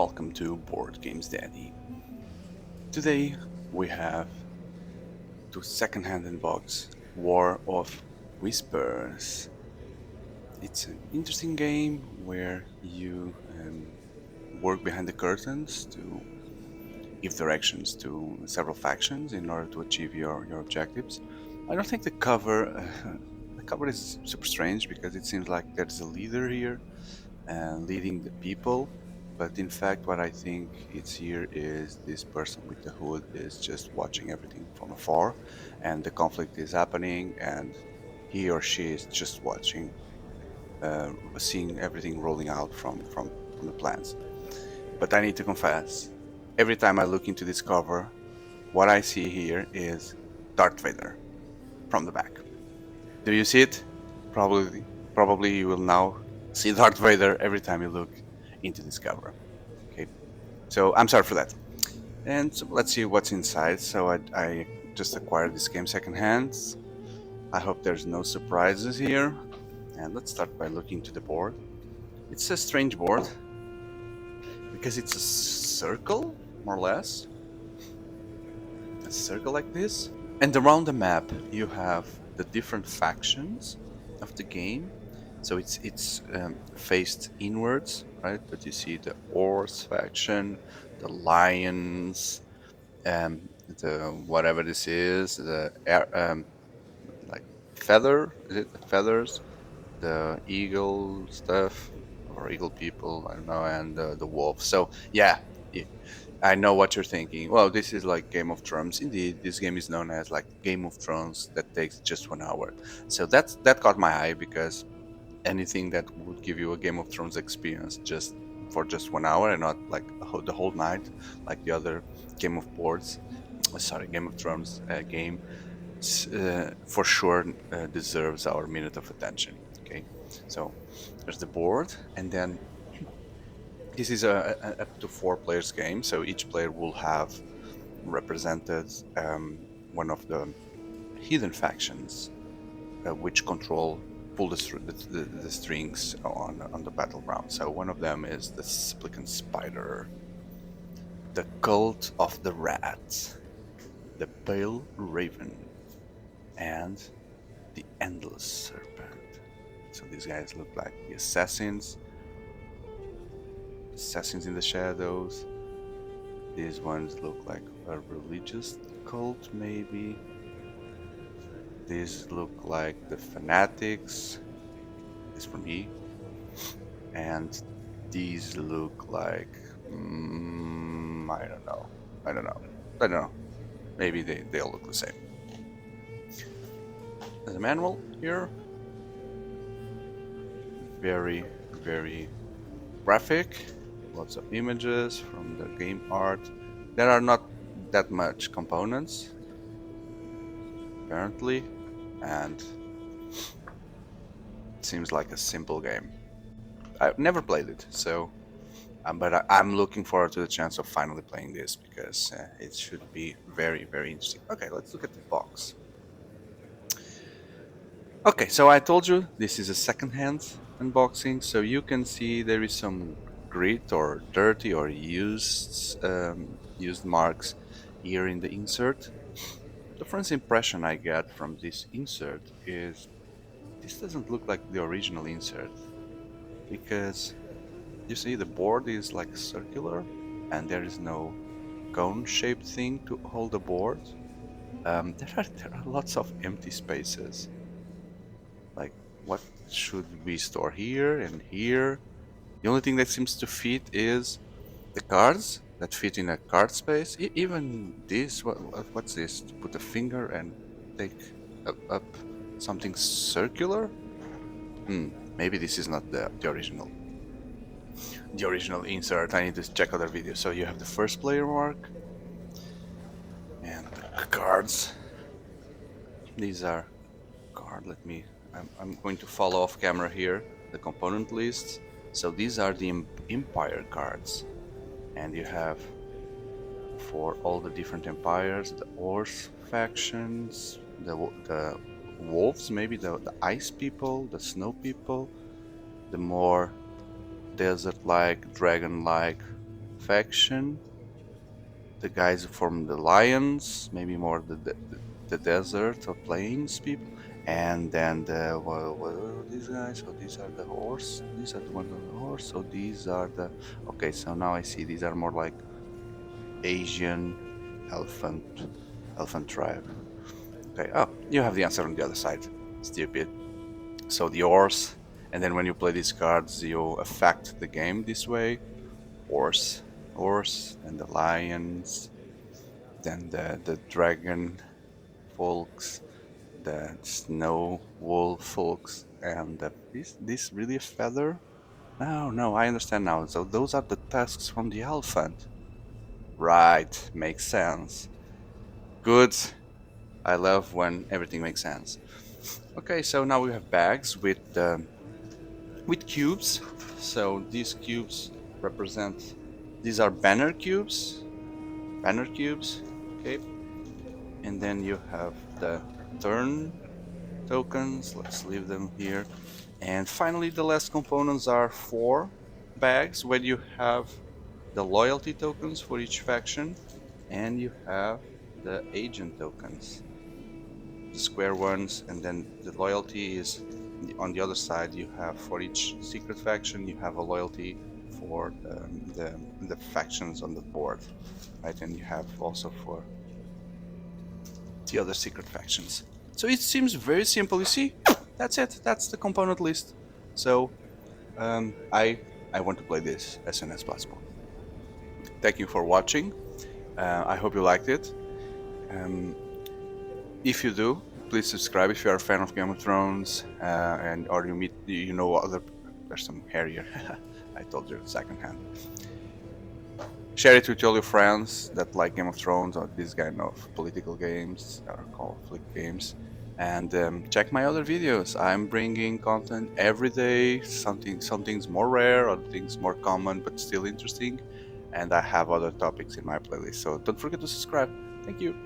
welcome to Board Games Daddy. Today we have to second-hand unbox War of Whispers. It's an interesting game where you work behind the curtains to give directions to several factions in order to achieve your objectives. I don't think the cover the cover is super strange because it seems like there's a leader here leading the people. But in fact, what I think it's here is this person with the hood is just watching everything from afar, and the conflict is happening, and he or she is just watching, seeing everything rolling out from the plans. But I need to confess, every time I look into this cover, what I see here is Darth Vader from the back. Do you see it? Probably you will now see Darth Vader every time you look into this cover. Okay, so I'm sorry for that. And so let's see what's inside. So I just acquired this game secondhand. I hope there's no surprises here. And let's start by looking to the board. It's a strange board because it's a circle, more or less. A circle like this. And around the map you have the different factions of the game. So it's faced inwards, right? But you see the Horse faction, the Lions, the whatever this is, the air, like feather, is it the feathers, the eagle stuff or eagle people, I don't know, and the wolf. So yeah, I know what you're thinking. Well, this is like Game of Thrones. Indeed, this game is known as like Game of Thrones that takes just 1 hour. So that caught my eye because anything that would give you a Game of Thrones experience just 1 hour and not like the whole night, like the other Game of Boards, sorry, Game of Thrones game, for sure deserves our minute of attention. Okay, so there's the board, and then this is a up to 4 players game, so each player will have represented one of the hidden factions which control pull the strings on the battleground. So one of them is the Supplicant Spider, the Cult of the Rat, the Pale Raven, and the Endless Serpent. So these guys look like the assassins in the shadows. These ones look like a religious cult, maybe. These look like the fanatics, at least for me. And these look like I don't know. Maybe they all look the same. There's a manual here. Very graphic. Lots of images from the game art. There are not that much components, apparently, and it seems like a simple game. I've never played it, so but I'm looking forward to the chance of finally playing this because it should be very interesting. Okay, let's look at the box. Okay, so I told you this is a second-hand unboxing, so you can see there is some grit or dirty or used marks here in the insert. The first impression I get from this insert is this doesn't look like the original insert, because you see the board is like circular and there is no cone-shaped thing to hold the board. There are lots of empty spaces. Like, what should we store here and here? The only thing that seems to fit is the cards that fit in a card space. Even this, what's this? To put a finger and take up something circular? Maybe this is not the original. The original insert. I need to check other videos. So you have the first player mark and the cards. These are I'm going to follow off camera here the component lists. So these are the Empire cards, and you have for all the different empires the Horse factions, the wolves, maybe the ice people, the snow people, the more desert-like, dragon-like faction. The guys from the lions, maybe more the desert or plains people, and then what are these guys? So these are the horse. These are the ones on the horse. So these are the okay. So now I see these are more like Asian elephant tribe. Okay. Oh, you have the answer on the other side. Stupid. So the horse, and then when you play these cards, you affect the game this way. Horse, and the lions, then the dragon folks, the snow wolf folks, and this really a feather? No, no, I understand now. So those are the tusks from the elephant. Right, makes sense. Good. I love when everything makes sense. Okay, so now we have bags with cubes. So these cubes represent these are banner cubes. Banner cubes. Okay, and then you have the turn tokens. Let's leave them here. And finally, the last components are 4 bags where you have the loyalty tokens for each faction, and you have the agent tokens, the square ones, and then the loyalty is on the other side. You have for each secret faction, you have a loyalty for the factions on the board, right? And you have also for the other secret factions. So it seems very simple. You see, that's it. That's the component list. So I want to play this as soon as possible. Thank you for watching. I hope you liked it. Um, if you do, please subscribe if you are a fan of Game of Thrones, and or you know other. There's some hair here. I told you secondhand. Share it with all your friends that like Game of Thrones or this kind of political games or conflict games. And check my other videos. I'm bringing content every day. Some things more rare, other things more common but still interesting. And I have other topics in my playlist. So don't forget to subscribe. Thank you.